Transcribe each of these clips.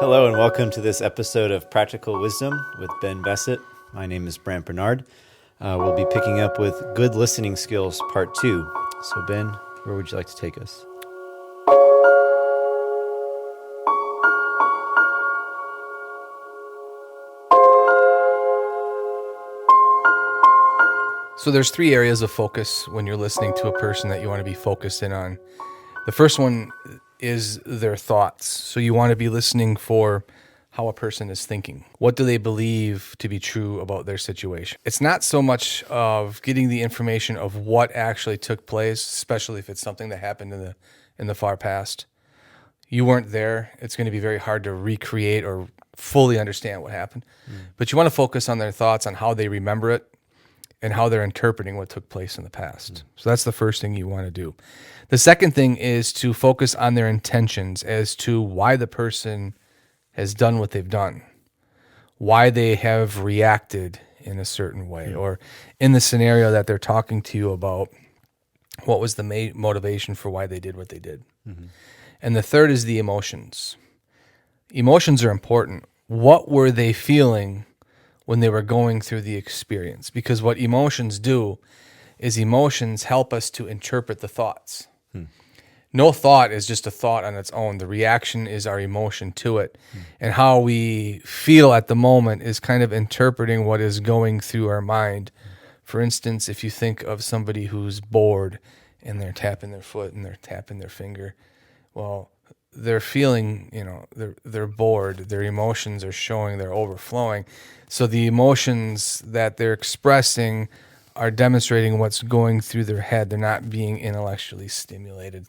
Hello and welcome to this episode of Practical Wisdom with Ben Bessett. My name is Brandt Barnard. We'll be picking up with Good Listening Skills Part 2. So Ben, where would you like to take us? So there's three areas of focus when you're listening to a person that you want to be focused in on. The first one is their thoughts. So you want to be listening for how a person is thinking. What do they believe to be true about their situation? It's not so much of getting the information of what actually took place, especially if it's something that happened in the far past. You weren't there. It's going to be very hard to recreate or fully understand what happened. But you want to focus on their thoughts, on how they remember it, and how they're interpreting what took place in the past. So that's the first thing you want to do. The second thing is to focus on their intentions as to why the person has done what they've done, why they have reacted in a certain way, or in the scenario that they're talking to you about, what was the motivation for why they did what they did. And the third is the emotions. Emotions are important. What were they feeling when they were going through the experience? Because what emotions do is emotions help us to interpret the thoughts. No thought is just a thought on its own. The reaction is our emotion to it. And how we feel at the moment is kind of interpreting what is going through our mind. For instance, if you think of somebody who's bored and they're tapping their foot and they're tapping their finger, well, they're feeling, they're bored. Their emotions are showing, they're overflowing. So the emotions that they're expressing are demonstrating what's going through their head. They're not being intellectually stimulated.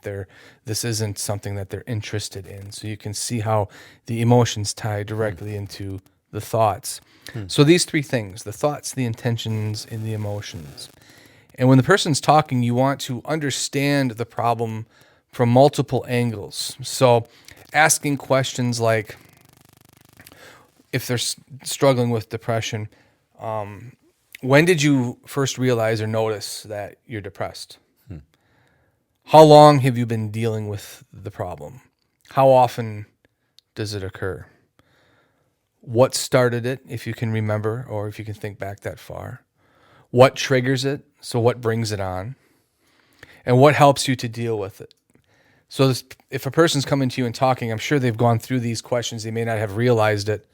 This isn't something that they're interested in. So you can see how the emotions tie directly into the thoughts. So these three things, the thoughts, the intentions, and the emotions. And when the person's talking, you want to understand the problem from multiple angles. So asking questions like, if they're struggling with depression, when did you first realize or notice that you're depressed? How long have you been dealing with the problem? How often does it occur? What started it, if you can remember, or if you can think back that far? What triggers it? So what brings it on? And what helps you to deal with it? So if a person's coming to you and talking, I'm sure they've gone through these questions. They may not have realized it,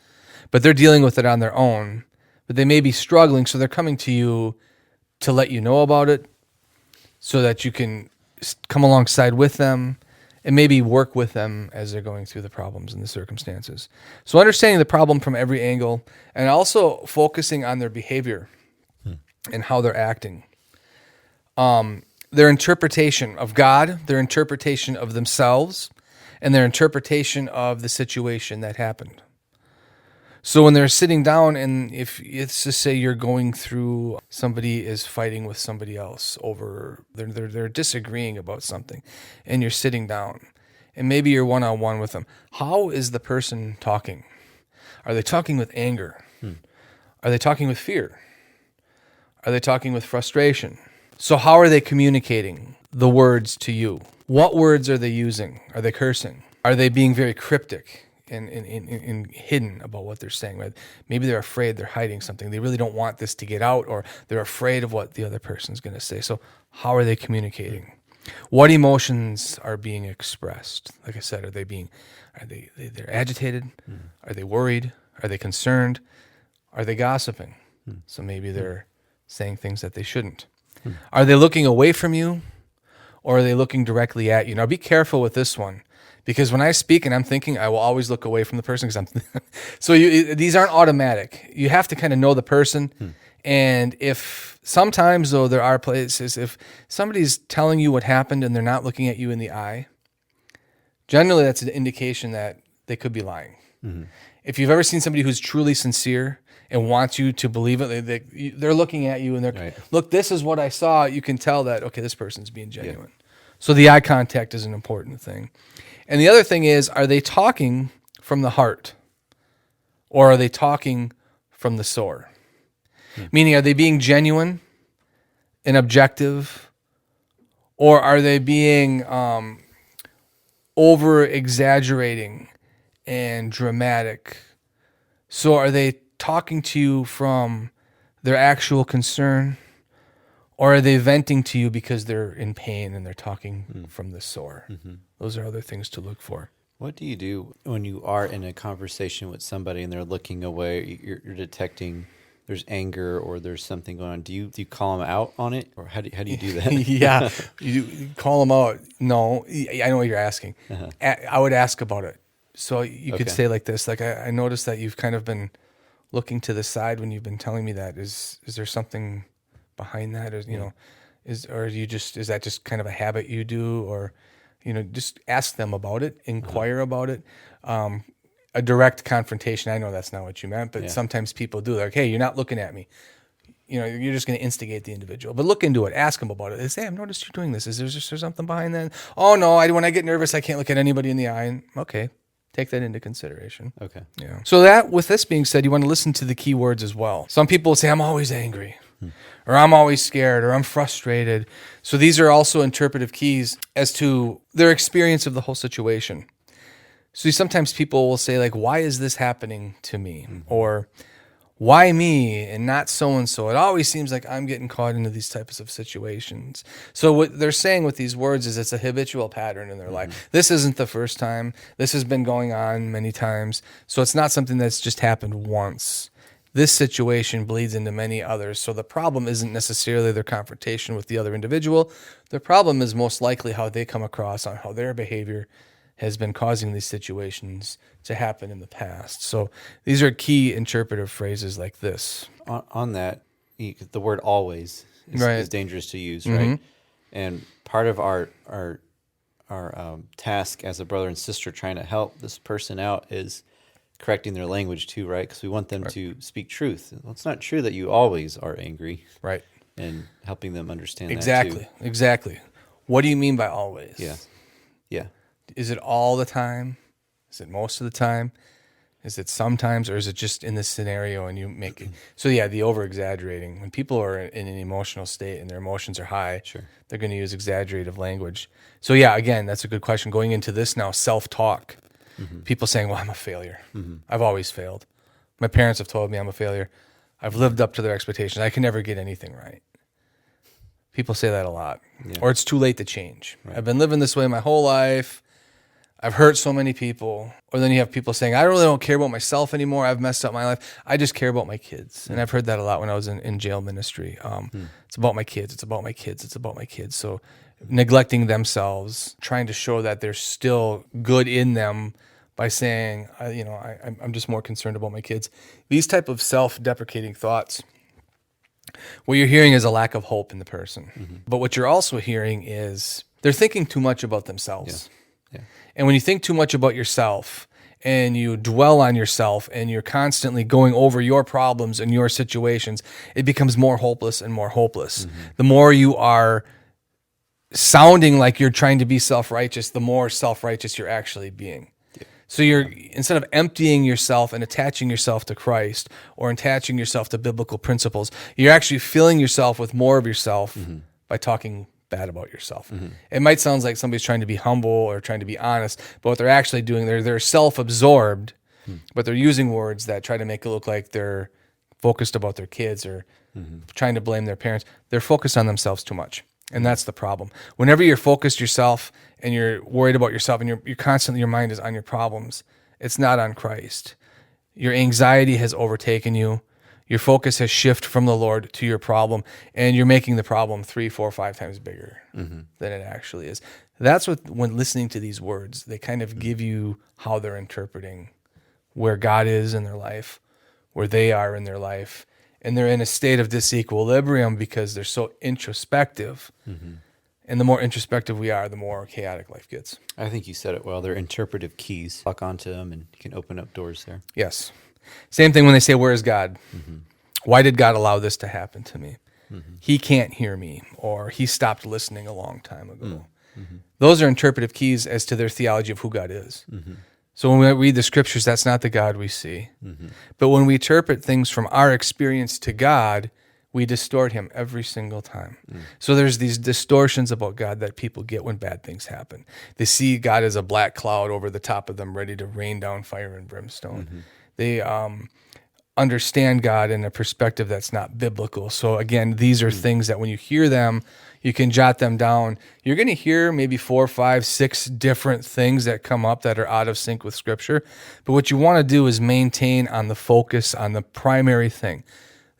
but they're dealing with it on their own. But they may be struggling, so they're coming to you to let you know about it so that you can come alongside with them and maybe work with them as they're going through the problems and the circumstances. So understanding the problem from every angle and also focusing on their behavior and how they're acting. Their interpretation of God, their interpretation of themselves, and their interpretation of the situation that happened. So when they're sitting down, and if let's just say you're going through, somebody is fighting with somebody else over, they're disagreeing about something, and you're sitting down, and maybe you're one-on-one with them. How is the person talking? Are they talking with anger? Are they talking with fear? Are they talking with frustration? So how are they communicating the words to you? What words are they using? Are they cursing? Are they being very cryptic and hidden about what they're saying? Right? Maybe they're afraid, they're hiding something. They really don't want this to get out, or they're afraid of what the other person's going to say. So how are they communicating? What emotions are being expressed? Like I said, are they they're agitated? Are they worried? Are they concerned? Are they gossiping? So maybe they're saying things that they shouldn't. Are they looking away from you, or are they looking directly at you? Now, be careful with this one, because when I speak and I'm thinking, I will always look away from the person so these aren't automatic. You have to kind of know the person. And if sometimes, though, there are places, if somebody's telling you what happened and they're not looking at you in the eye, generally that's an indication that they could be lying. If you've ever seen somebody who's truly sincere and wants you to believe it, they're looking at you and they're, right. Look, this is what I saw. You can tell that, okay, this person's being genuine. Yeah. So the eye contact is an important thing. And the other thing is, are they talking from the heart, or are they talking from the sore? Meaning, are they being genuine and objective, or are they being over-exaggerating and dramatic. So are they talking to you from their actual concern, or are they venting to you because they're in pain and they're talking from the sore? Those are other things to look for. What do you do when you are in a conversation with somebody and they're looking away? You're detecting there's anger or there's something going on. Do you call them out on it, or how do you do that? Yeah, you call them out. No, I know what you're asking. I would ask about it. So you could say like this, like, I noticed that you've kind of been looking to the side when you've been telling me that. Is there something behind that? Or, is that just kind of a habit you do? Or, just ask them about it, inquire about it. A direct confrontation, I know that's not what you meant, but sometimes people do. Like, hey, you're not looking at me. You're just going to instigate the individual. But look into it. Ask them about it. They say, hey, I've noticed you're doing this. Is there something behind that? Oh, no, when I get nervous, I can't look at anybody in the eye. And, okay, take that into consideration. Okay. Yeah. So with this being said, you want to listen to the key words as well. Some people will say, I'm always angry, or I'm always scared, or I'm frustrated. So these are also interpretive keys as to their experience of the whole situation. So sometimes people will say, like, why is this happening to me? Or why me and not so-and-so? It always seems like I'm getting caught into these types of situations. So what they're saying with these words is it's a habitual pattern in their life. This isn't the first time. This has been going on many times. So it's not something that's just happened once. This situation bleeds into many others. So the problem isn't necessarily their confrontation with the other individual. The problem is most likely how they come across on how their behavior has been causing these situations to happen in the past. So these are key interpretive phrases like this. On that, the word always is dangerous to use, right? And part of our task as a brother and sister trying to help this person out is correcting their language too, right? Because we want them to speak truth. Well, it's not true that you always are angry. Right. And helping them understand that too. Exactly. What do you mean by always? Yeah. Is it all the time? Is it most of the time? Is it sometimes, or is it just in this scenario and you make it? So the over-exaggerating. When people are in an emotional state and their emotions are high, they're going to use exaggerative language. So again, that's a good question. Going into this now, self-talk. People saying, well, I'm a failure. I've always failed. My parents have told me I'm a failure. I've lived up to their expectations. I can never get anything right. People say that a lot. Or it's too late to change. I've been living this way my whole life. I've hurt so many people. Or then you have people saying, I really don't care about myself anymore. I've messed up my life. I just care about my kids. And I've heard that a lot when I was in jail ministry. It's about my kids. It's about my kids. It's about my kids. So neglecting themselves, trying to show that there's still good in them by saying, I'm just more concerned about my kids. These type of self-deprecating thoughts, what you're hearing is a lack of hope in the person. But what you're also hearing is they're thinking too much about themselves. And when you think too much about yourself and you dwell on yourself and you're constantly going over your problems and your situations, it becomes more hopeless and more hopeless. The more you are sounding like you're trying to be self-righteous, the more self-righteous you're actually being. So you're, instead of emptying yourself and attaching yourself to Christ or attaching yourself to biblical principles, you're actually filling yourself with more of yourself by talking bad about yourself. It might sound like somebody's trying to be humble or trying to be honest, but what they're actually doing, they're self-absorbed, but they're using words that try to make it look like they're focused about their kids or trying to blame their parents. They're focused on themselves too much. And that's the problem. Whenever you're focused yourself and you're worried about yourself and you're constantly, your mind is on your problems, it's not on Christ. Your anxiety has overtaken you. Your focus has shifted from the Lord to your problem, and you're making the problem 3, 4, 5 times bigger than it actually is. That's what, when listening to these words, they kind of give you how they're interpreting where God is in their life, where they are in their life, and they're in a state of disequilibrium because they're so introspective. And the more introspective we are, the more chaotic life gets. I think you said it well. They're interpretive keys. Lock onto them, and you can open up doors there. Yes. Same thing when they say, where is God? Why did God allow this to happen to me? He can't hear me, or he stopped listening a long time ago. Those are interpretive keys as to their theology of who God is. So when we read the scriptures, that's not the God we see. But when we interpret things from our experience to God, We distort him every single time. So there's these distortions about God that people get when bad things happen. They see God as a black cloud over the top of them, ready to rain down fire and brimstone. They understand God in a perspective that's not biblical. So again, these are things that when you hear them, you can jot them down. You're going to hear maybe 4, 5, 6 different things that come up that are out of sync with Scripture. But what you want to do is maintain on the focus on the primary thing.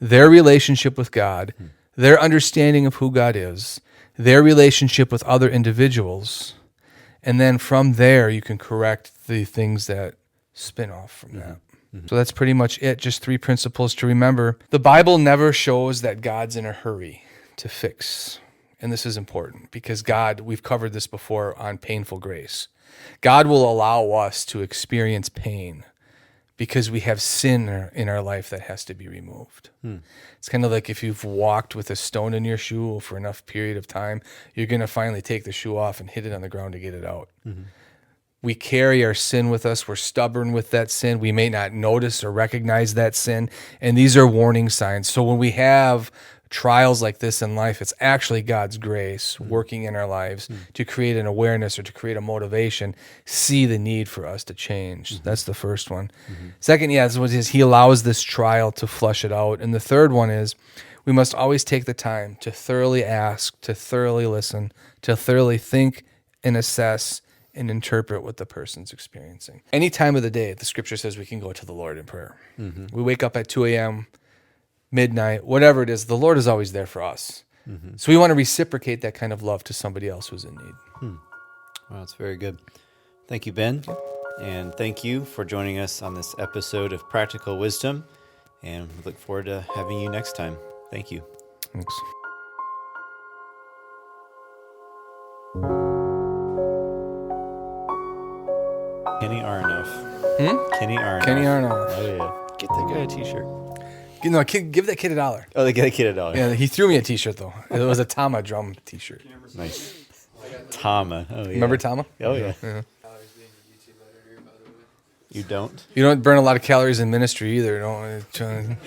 Their relationship with God, their understanding of who God is, their relationship with other individuals, and then from there you can correct the things that spin off from that. So that's pretty much it, just 3 principles to remember. The Bible never shows that God's in a hurry to fix. And this is important because God, we've covered this before on painful grace. God will allow us to experience pain because we have sin in our life that has to be removed. It's kind of like if you've walked with a stone in your shoe for enough period of time, you're going to finally take the shoe off and hit it on the ground to get it out. We carry our sin with us. We're stubborn with that sin. We may not notice or recognize that sin. And these are warning signs. So when we have trials like this in life, it's actually God's grace working in our lives to create an awareness or to create a motivation, see the need for us to change. That's the first one. Second, this is he allows this trial to flush it out. And the third one is we must always take the time to thoroughly ask, to thoroughly listen, to thoroughly think and assess and interpret what the person's experiencing. Any time of the day, the Scripture says we can go to the Lord in prayer. We wake up at 2 a.m., midnight, whatever it is, the Lord is always there for us. So we want to reciprocate that kind of love to somebody else who's in need. Well, that's very good. Thank you, Ben. And thank you for joining us on this episode of Practical Wisdom. And we look forward to having you next time. Thank you. Thanks. Kenny Aronoff. Kenny Aronoff. Kenny Aronoff. Oh, yeah. Get that guy a t-shirt. No, give that kid $1. Oh, they get a kid $1. Yeah, he threw me a t-shirt, though. It was a Tama drum t-shirt. Nice. Tama. Oh, yeah. Remember Tama? Oh, yeah. You don't? You don't burn a lot of calories in ministry either. Don't. You have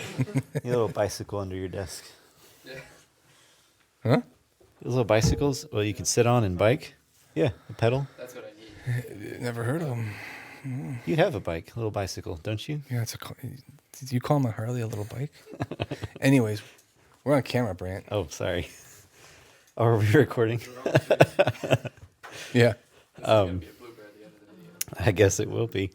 a little bicycle under your desk. Huh? Those little bicycles? Well, you can sit on and bike? Yeah, a pedal. That's what I need. Never heard of them. You have a bike, a little bicycle, don't you? Yeah, did you call my Harley a little bike? Anyways, we're on camera, Brandt. Oh, sorry. Oh, are we recording? Yeah. I guess it will be.